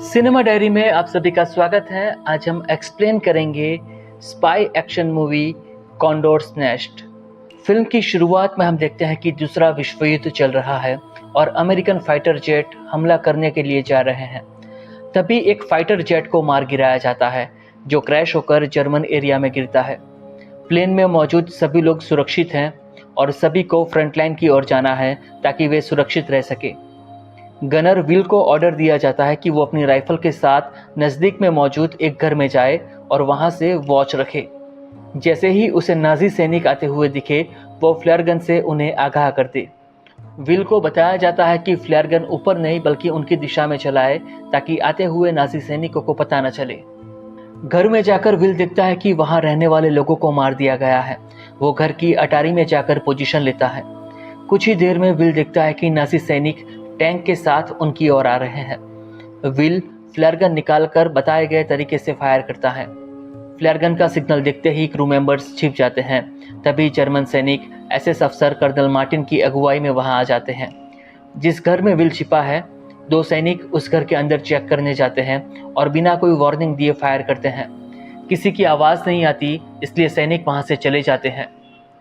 Cinema diary में आप सभी का स्वागत है। आज हम एक्सप्लेन करेंगे spy action movie Condor's Nest. Film की शुरुआत में हम देखते हैं कि दूसरा विश्व युद्ध चल रहा है और अमेरिकन फाइटर जेट हमला करने के लिए जा रहे हैं। तभी एक फाइटर जेट को मार गिराया जाता है जो क्रैश होकर जर्मन एरिया में गिरता है। प्लेन में मौजूद सभी लोग सुरक्षित हैं और सभी को फ्रंटलाइन की ओर जाना है ताकि वे सुरक्षित रह सके। गनर विल को ऑर्डर दिया जाता है कि वो अपनी राइफल के साथ नज़दीक में मौजूद एक घर में जाए और वहां से वॉच रखे। जैसे ही उसे नाजी सैनिक आते हुए दिखे वो फ्लेयर गन से उन्हें आगाह कर दे। विल को बताया जाता है कि फ्लेयर गन ऊपर नहीं बल्कि उनकी दिशा में चलाए ताकि आते हुए नाजी सैनिकों को पता न चले। घर में जाकर विल देखता है कि वहां रहने वाले लोगों को मार दिया गया है। वो घर की अटारी में जाकर पोजीशन लेता है। कुछ ही देर में विल देखता है कि नाजी सैनिक टैंक के साथ उनकी ओर आ रहे हैं। विल फ्लेयर गन निकालकर बताए गए तरीके से फायर करता है। फ्लेयर गन का सिग्नल देखते ही क्रू मेंबर्स छिप जाते हैं। तभी जर्मन सैनिक एसएस अफसर कर्नल मार्टिन की अगुवाई में वहां आ जाते हैं। जिस घर में विल छिपा है, दो सैनिक उस घर के अंदर चेक करने जाते हैं और बिना कोई वार्निंग दिए फायर करते हैं। किसी की आवाज़ नहीं आती, इसलिए सैनिक वहां से चले जाते हैं।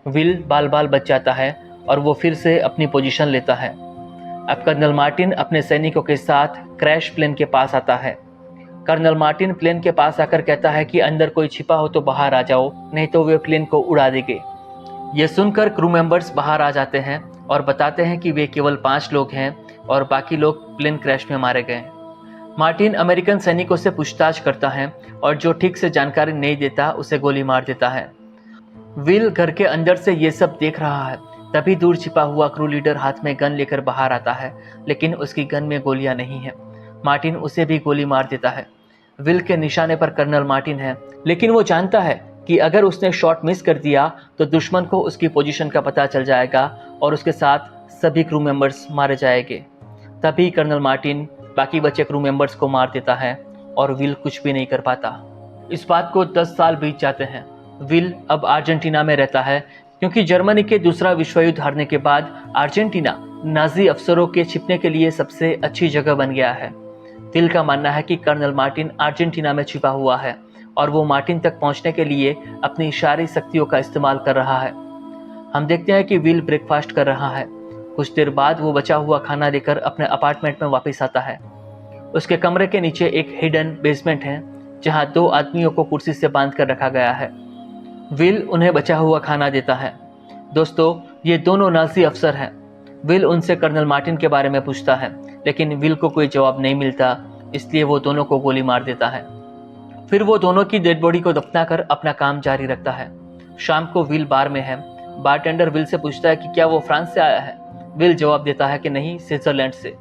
विल बाल बाल बच जाता है और वो फिर से अपनी पोजीशन लेता है। अब कर्नल मार्टिन अपने सैनिकों के साथ क्रैश प्लेन के पास आता है। कर्नल मार्टिन प्लेन के पास आकर कहता है कि अंदर कोई छिपा हो तो बाहर आ जाओ, नहीं तो वे प्लेन को उड़ा देंगे। ये सुनकर क्रू मेंबर्स बाहर आ जाते हैं और बताते हैं कि वे केवल 5 लोग हैं और बाकी लोग प्लेन क्रैश में मारे गए। मार्टिन अमेरिकन सैनिकों से पूछताछ करता है और जो ठीक से जानकारी नहीं देता उसे गोली मार देता है। विल घर के अंदर से ये सब देख रहा है। तभी दूर छिपा हुआ क्रू लीडर हाथ में गन लेकर बाहर आता है, लेकिन उसकी गन में गोलियां नहीं है। मार्टिन उसे भी गोली मार देता है। विल के निशाने पर कर्नल मार्टिन है, लेकिन वो जानता है कि अगर उसने शॉट मिस कर दिया तो दुश्मन को उसकी पोजीशन का पता चल जाएगा और उसके साथ सभी क्रू मेंबर्स मारे जाएंगे। तभी कर्नल मार्टिन बाकी बचे क्रू मेंबर्स को मार देता है और विल कुछ भी नहीं कर पाता। इस बात को 10 साल बीत जाते हैं। विल अब अर्जेंटीना में रहता है क्योंकि जर्मनी के दूसरा विश्व युद्ध हारने के बाद अर्जेंटीना नाजी अफसरों के छिपने के लिए सबसे अच्छी जगह बन गया है। विल का मानना है कि कर्नल मार्टिन अर्जेंटीना में छिपा हुआ है और वो मार्टिन तक पहुंचने के लिए अपनी इशारे शक्तियों का इस्तेमाल कर रहा है। हम देखते हैं कि विल ब्रेकफास्ट कर रहा है। कुछ देर बाद वो बचा हुआ खाना लेकर अपने अपार्टमेंट में वापस आता है। उसके कमरे के नीचे एक हिडन बेसमेंट है जहाँ 2 आदमियों को कुर्सी से बांध कर रखा गया है। विल उन्हें बचा हुआ खाना देता है। दोस्तों, ये दोनों नाजी अफसर हैं। विल उनसे कर्नल मार्टिन के बारे में पूछता है, लेकिन विल को कोई जवाब नहीं मिलता, इसलिए वो दोनों को गोली मार देता है। फिर वो दोनों की डेड बॉडी को दफनाकर अपना काम जारी रखता है। शाम को विल बार में है। बारटेंडर विल से पूछता है कि क्या वो फ्रांस से आया है। विल जवाब देता है कि नहीं, स्विट्जरलैंड से।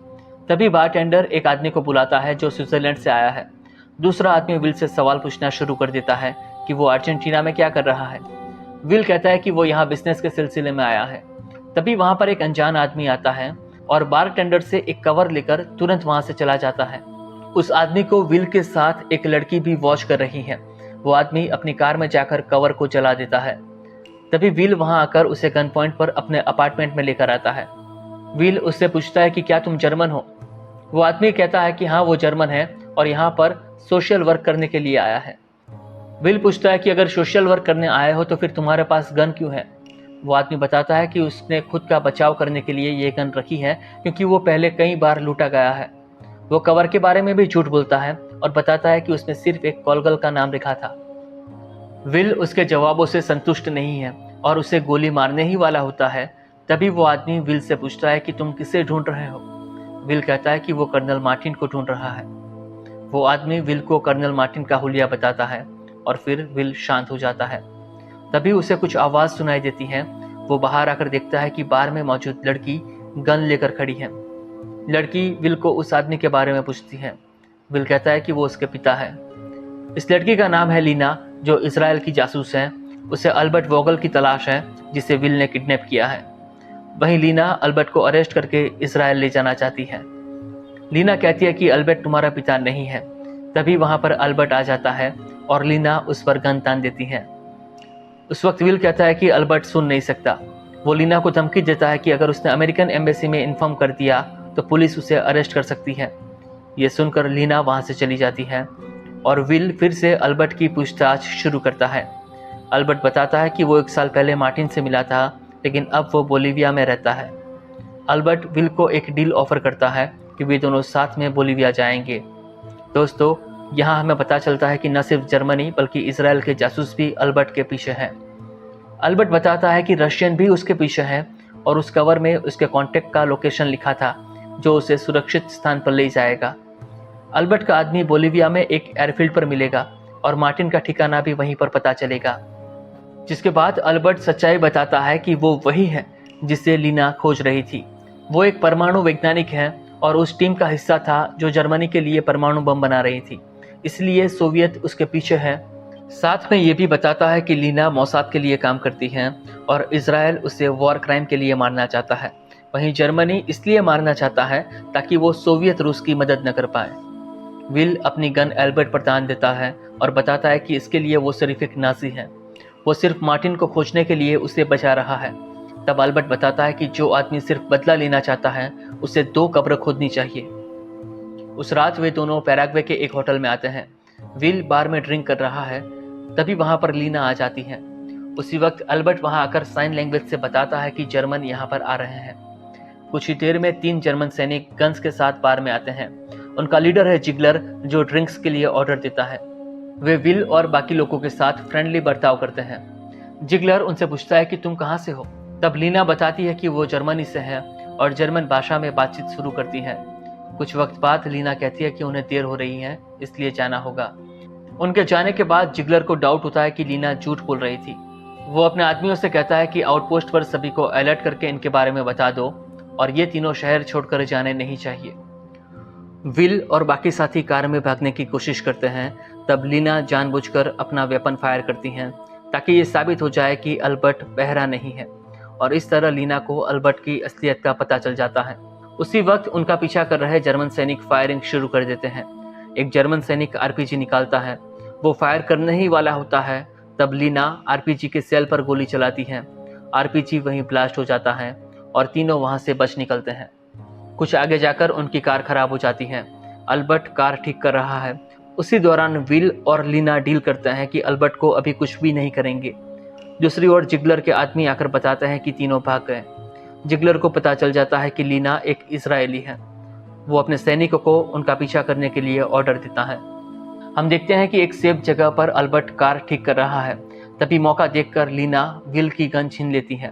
तभी बारटेंडर एक आदमी को बुलाता है जो स्विट्जरलैंड से आया है। दूसरा आदमी विल से सवाल पूछना शुरू कर देता है कि वो अर्जेंटीना में क्या कर रहा है। विल कहता है कि वो यहाँ बिजनेस के सिलसिले में आया है। तभी वहां पर एक अनजान आदमी आता है और बारटेंडर से एक कवर लेकर तुरंत वहां से चला जाता है। उस आदमी को विल के साथ एक लड़की भी वॉच कर रही है। वो आदमी अपनी कार में जाकर कवर को जला देता है। तभी विल वहां आकर उसे गन पॉइंट पर अपने अपार्टमेंट में लेकर आता है। विल उससे पूछता है कि क्या तुम जर्मन हो। वो आदमी कहता है कि हाँ, वो जर्मन है और यहाँ पर सोशल वर्क करने के लिए आया है। विल पूछता है कि अगर सोशल वर्क करने आए हो तो फिर तुम्हारे पास गन क्यों है। वो आदमी बताता है कि उसने खुद का बचाव करने के लिए ये गन रखी है क्योंकि वो पहले कई बार लूटा गया है। वो कवर के बारे में भी झूठ बोलता है और बताता है कि उसने सिर्फ एक कॉलगल का नाम लिखा था। विल उसके जवाबों से संतुष्ट नहीं है और उसे गोली मारने ही वाला होता है। तभी वो आदमी विल से पूछता है कि तुम किसे ढूंढ रहे हो। विल कहता है कि वो कर्नल मार्टिन को ढूंढ रहा है। वो आदमी विल को कर्नल मार्टिन का हुलिया बताता है और फिर विल शांत हो जाता है। तभी उसे कुछ आवाज़ सुनाई देती है। वो बाहर आकर देखता है कि बार में मौजूद लड़की गन लेकर खड़ी है। लड़की विल को उस आदमी के बारे में पूछती है। विल कहता है कि वो उसके पिता है। इस लड़की का नाम है लीना, जो इजराइल की जासूस है। उसे अल्बर्ट वोगल की तलाश है जिसे विल ने किडनैप किया है। वहीं लीना अल्बर्ट को अरेस्ट करके इजराइल ले जाना चाहती है। लीना कहती है कि अल्बर्ट तुम्हारा पिता नहीं है। तभी वहां पर अल्बर्ट आ जाता है और लीना उस पर गन तान देती है। उस वक्त विल कहता है कि अल्बर्ट सुन नहीं सकता। वो लीना को धमकी देता है कि अगर उसने अमेरिकन एम्बेसी में इन्फॉर्म कर दिया तो पुलिस उसे अरेस्ट कर सकती है। ये सुनकर लीना वहाँ से चली जाती है और विल फिर से अल्बर्ट की पूछताछ शुरू करता है। अल्बर्ट बताता है कि वो 1 साल पहले मार्टिन से मिला था, लेकिन अब वो बोलीविया में रहता है। अल्बर्ट विल को एक डील ऑफर करता है कि वे दोनों साथ में बोलीविया जाएंगे। दोस्तों, यहाँ हमें पता चलता है कि न सिर्फ जर्मनी बल्कि इजराइल के जासूस भी अल्बर्ट के पीछे हैं। अल्बर्ट बताता है कि रशियन भी उसके पीछे हैं और उस कवर में उसके कॉन्टैक्ट का लोकेशन लिखा था जो उसे सुरक्षित स्थान पर ले जाएगा। अल्बर्ट का आदमी बोलीविया में एक एयरफील्ड पर मिलेगा और मार्टिन का ठिकाना भी वहीं पर पता चलेगा, जिसके बाद अल्बर्ट सच्चाई बताता है कि वो वही है जिसे लीना खोज रही थी। वो एक परमाणु वैज्ञानिक है और उस टीम का हिस्सा था जो जर्मनी के लिए परमाणु बम बना रही थी, इसलिए सोवियत उसके पीछे है। साथ में ये भी बताता है कि लीना मोसाद के लिए काम करती है और इजराइल उसे वॉर क्राइम के लिए मारना चाहता है। वहीं जर्मनी इसलिए मारना चाहता है ताकि वो सोवियत रूस की मदद न कर पाए। विल अपनी गन एल्बर्ट पर तान देता है और बताता है कि इसके लिए वो सिर्फ एक नाजी है, वो सिर्फ मार्टिन को खोजने के लिए उसे बचा रहा है। तब अल्बर्ट बताता है कि जो आदमी सिर्फ बदला लेना चाहता है उसे 2 कब्र खोदनी चाहिए। उस रात वे दोनों पैराग्वे के एक होटल में आते हैं। विल बार में ड्रिंक कर रहा है, तभी वहां पर लीना आ जाती है। उसी वक्त अल्बर्ट वहां आकर साइन लैंग्वेज से बताता है कि जर्मन यहाँ पर आ रहे हैं। कुछ ही देर में 3 जर्मन सैनिक गन्स के साथ बार में आते हैं। उनका लीडर है जिगलर, जो ड्रिंक्स के लिए ऑर्डर देता है। वे विल और बाकी लोगों के साथ फ्रेंडली बर्ताव करते हैं। जिगलर उनसे पूछता है कि तुम कहाँ से हो। तब लीना बताती है कि वो जर्मनी से है और जर्मन भाषा में बातचीत शुरू करती है। कुछ वक्त बाद लीना कहती है कि उन्हें देर हो रही है, इसलिए जाना होगा। उनके जाने के बाद जिगलर को डाउट होता है कि लीना झूठ बोल रही थी। वो अपने आदमियों से कहता है कि आउटपोस्ट पर सभी को अलर्ट करके इनके बारे में बता दो और ये तीनों शहर छोड़कर जाने नहीं चाहिए। विल और बाकी साथी कार में भागने की कोशिश करते हैं। तब लीना जानबूझकर अपना वेपन फायर करती हैं ताकि ये साबित हो जाए कि अल्बर्ट बहरा नहीं है, और इस तरह लीना को अल्बर्ट की असलियत का पता चल जाता है। उसी वक्त उनका पीछा कर रहे जर्मन सैनिक फायरिंग शुरू कर देते हैं। एक जर्मन सैनिक आरपीजी निकालता है, वो फायर करने ही वाला होता है। तब लीना आरपीजी के सेल पर गोली चलाती है। आरपीजी वहीं ब्लास्ट हो जाता है और तीनों वहां से बच निकलते हैं। कुछ आगे जाकर उनकी कार खराब हो जाती है। अल्बर्ट कार ठीक कर रहा है। उसी दौरान विल और लीना डील करते हैं कि अल्बर्ट को अभी कुछ भी नहीं करेंगे। दूसरी ओर जिगलर के आदमी आकर बताते हैं कि तीनों भाग गए। जिगलर को पता चल जाता है कि लीना एक इजरायली है। वो अपने सैनिकों को उनका पीछा करने के लिए ऑर्डर देता है। हम देखते हैं कि एक सेफ जगह पर अल्बर्ट कार ठीक कर रहा है। तभी मौका देखकर लीना विल की गन छीन लेती है।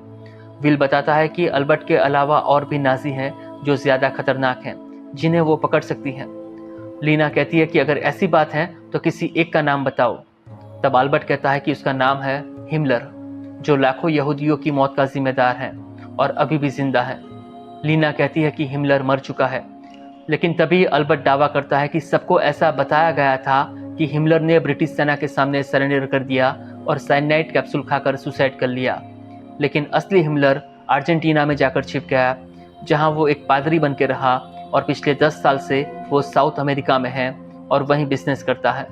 विल बताता है कि अल्बर्ट के अलावा और भी नाजी हैं जो ज्यादा खतरनाक हैं, जिन्हें वो पकड़ सकती है। लीना कहती है कि अगर ऐसी बात है तो किसी एक का नाम बताओ। तब अल्बर्ट कहता है कि उसका नाम है हिमलर, जो लाखों यहूदियों की मौत का जिम्मेदार है और अभी भी जिंदा है। लीना कहती है कि हिमलर मर चुका है, लेकिन तभी अल्बर्ट दावा करता है कि सबको ऐसा बताया गया था कि हिमलर ने ब्रिटिश सेना के सामने सरेंडर कर दिया और साइनाइड कैप्सूल खाकर सुसाइड कर लिया। लेकिन असली हिमलर अर्जेंटीना में जाकर छिप गया, जहां वो एक पादरी बन के रहा और पिछले 10 साल से वो साउथ अमेरिका में है और वहीं बिजनेस करता है।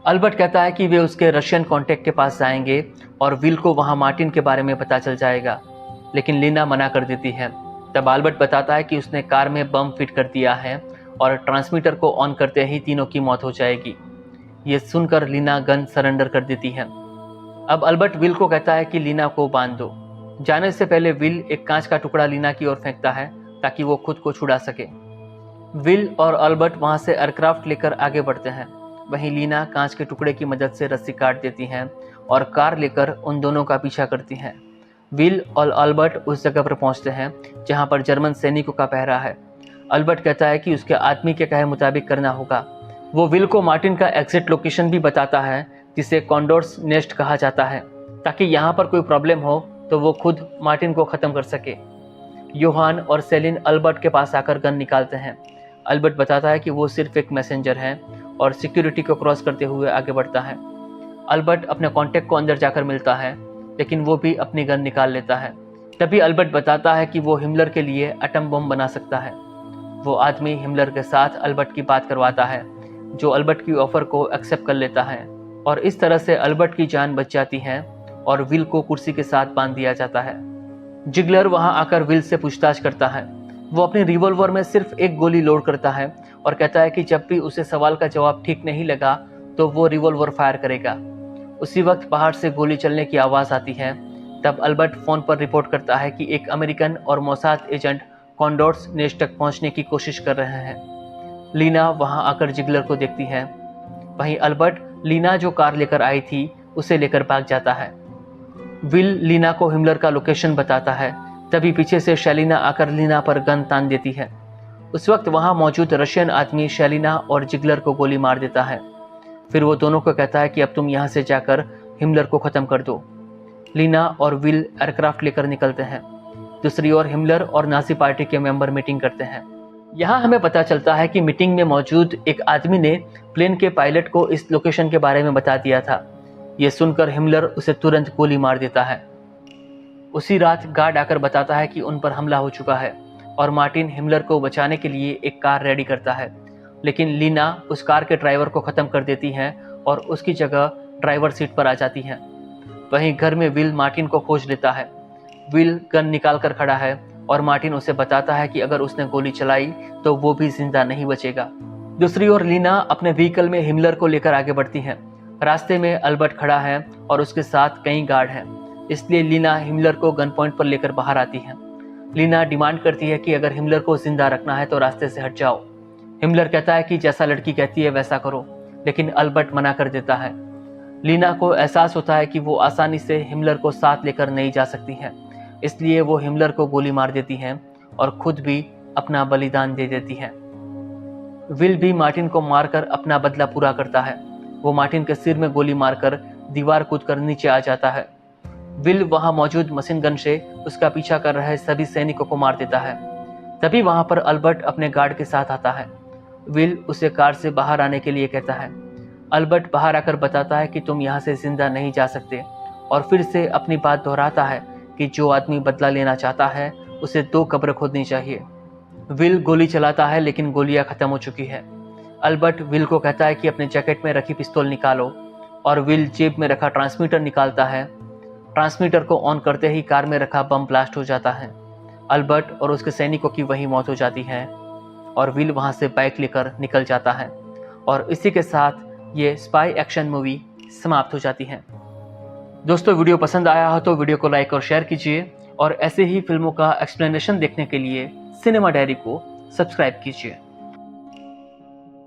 अल्बर्ट कहता है कि वे उसके रशियन कॉन्टैक्ट के पास जाएंगे और विल को वहां मार्टिन के बारे में पता चल जाएगा, लेकिन लीना मना कर देती है। तब अल्बर्ट बताता है कि उसने कार में बम फिट कर दिया है और ट्रांसमीटर को ऑन करते ही तीनों की मौत हो जाएगी। ये सुनकर लीना गन सरेंडर कर देती है। अब अल्बर्ट विल को कहता है कि लीना को बांध दो। जाने से पहले विल एक कांच का टुकड़ा लीना की ओर फेंकता है ताकि वो खुद को छुड़ा सके। विल और अल्बर्ट वहां से एयरक्राफ्ट लेकर आगे बढ़ते हैं। वहीं लीना कांच के टुकड़े की मदद से रस्सी काट देती हैं और कार लेकर उन दोनों का पीछा करती हैं। विल और अल्बर्ट उस जगह पर पहुंचते हैं जहां पर जर्मन सैनिकों का पहरा है। अल्बर्ट कहता है कि उसके आदमी के कहे मुताबिक करना होगा। वो विल को मार्टिन का एग्जिट लोकेशन भी बताता है, जिसे कॉन्डोर्स नेस्ट कहा जाता है, ताकि यहाँ पर कोई प्रॉब्लम हो तो वो खुद मार्टिन को ख़त्म कर सके। योहान और सेलिन अल्बर्ट के पास आकर गन निकालते हैं। अल्बर्ट बताता है कि वो सिर्फ एक मैसेंजर है और सिक्योरिटी को क्रॉस करते हुए आगे बढ़ता है। अल्बर्ट अपने कॉन्टैक्ट को अंदर जाकर मिलता है, लेकिन वो भी अपनी गन निकाल लेता है। तभी अल्बर्ट बताता है कि वो हिमलर के लिए एटम बम बना सकता है। वो आदमी हिमलर के साथ अल्बर्ट की बात करवाता है, जो अल्बर्ट की ऑफर को एक्सेप्ट कर लेता है, और इस तरह से अल्बर्ट की जान बच जाती है और विल को कुर्सी के साथ बांध दिया जाता है। जिगलर वहां आकर विल से पूछताछ करता है। वो अपने रिवॉल्वर में सिर्फ एक गोली लोड करता है और कहता है कि जब भी उसे सवाल का जवाब ठीक नहीं लगा तो वो रिवॉल्वर फायर करेगा। उसी वक्त बाहर से गोली चलने की आवाज़ आती है। तब अल्बर्ट फ़ोन पर रिपोर्ट करता है कि एक अमेरिकन और मोसाद एजेंट कॉन्डोर्स नेस्ट तक पहुंचने की कोशिश कर रहे हैं। लीना वहां आकर जिगलर को देखती है। वहीं अल्बर्ट लीना जो कार लेकर आई थी उसे लेकर भाग जाता है। विल लीना को हिमलर का लोकेशन बताता है। तभी पीछे से शैलिना आकर लीना पर गन तान देती है। उस वक्त वहां मौजूद रशियन आदमी शैलिना और जिगलर को गोली मार देता है। फिर वो दोनों को कहता है कि अब तुम यहाँ से जाकर हिमलर को ख़त्म कर दो। लीना और विल एयरक्राफ्ट लेकर निकलते हैं। दूसरी ओर हिमलर और नाजी पार्टी के मेंबर मीटिंग करते हैं। यहाँ हमें पता चलता है कि मीटिंग में मौजूद एक आदमी ने प्लेन के पायलट को इस लोकेशन के बारे में बता दिया था। ये सुनकर हिमलर उसे तुरंत गोली मार देता है। उसी रात गार्ड आकर बताता है कि उन पर हमला हो चुका है और मार्टिन हिमलर को बचाने के लिए एक कार रेडी करता है, लेकिन लीना उस कार के ड्राइवर को ख़त्म कर देती है और उसकी जगह ड्राइवर सीट पर आ जाती है। वहीं घर में विल मार्टिन को खोज लेता है। विल गन निकाल कर खड़ा है और मार्टिन उसे बताता है कि अगर उसने गोली चलाई तो वो भी जिंदा नहीं बचेगा। दूसरी ओर लीना अपने व्हीकल में हिमलर को लेकर आगे बढ़ती है। रास्ते में अल्बर्ट खड़ा है और उसके साथ कई गार्ड हैं, इसलिए लीना हिमलर को गन पॉइंट पर लेकर बाहर आती है। लीना डिमांड करती है कि अगर हिमलर को जिंदा रखना है तो रास्ते से हट जाओ। हिमलर कहता है कि जैसा लड़की कहती है वैसा करो, लेकिन अल्बर्ट मना कर देता है। लीना को एहसास होता है कि वो आसानी से हिमलर को साथ लेकर नहीं जा सकती है, इसलिए वो हिमलर को गोली मार देती है और खुद भी अपना बलिदान दे देती है। विल भी मार्टिन को मारकर अपना बदला पूरा करता है। वो मार्टिन के सिर में गोली मारकर दीवार कूदकर नीचे आ जाता है। विल वहां मौजूद मशीन गन से उसका पीछा कर रहे सभी सैनिकों को मार देता है। तभी वहां पर अल्बर्ट अपने गार्ड के साथ आता है। विल उसे कार से बाहर आने के लिए कहता है। अल्बर्ट बाहर आकर बताता है कि तुम यहाँ से जिंदा नहीं जा सकते और फिर से अपनी बात दोहराता है कि जो आदमी बदला लेना चाहता है उसे 2 कब्र खोदनी चाहिए। विल गोली चलाता है लेकिन गोलियां खत्म हो चुकी है। अल्बर्ट विल को कहता है कि अपने जैकेट में रखी पिस्तौल निकालो और विल जेब में रखा ट्रांसमीटर निकालता है। ट्रांसमीटर को ऑन करते ही कार में रखा बम ब्लास्ट हो जाता है। अल्बर्ट और उसके सैनिकों की वहीं मौत हो जाती है और विल वहां से बाइक लेकर निकल जाता है। और इसी के साथ ये स्पाई एक्शन मूवी समाप्त हो जाती है। दोस्तों, वीडियो पसंद आया हो तो वीडियो को लाइक और शेयर कीजिए और ऐसे ही फिल्मों का एक्सप्लेनेशन देखने के लिए सिनेमा डायरी को सब्सक्राइब कीजिए।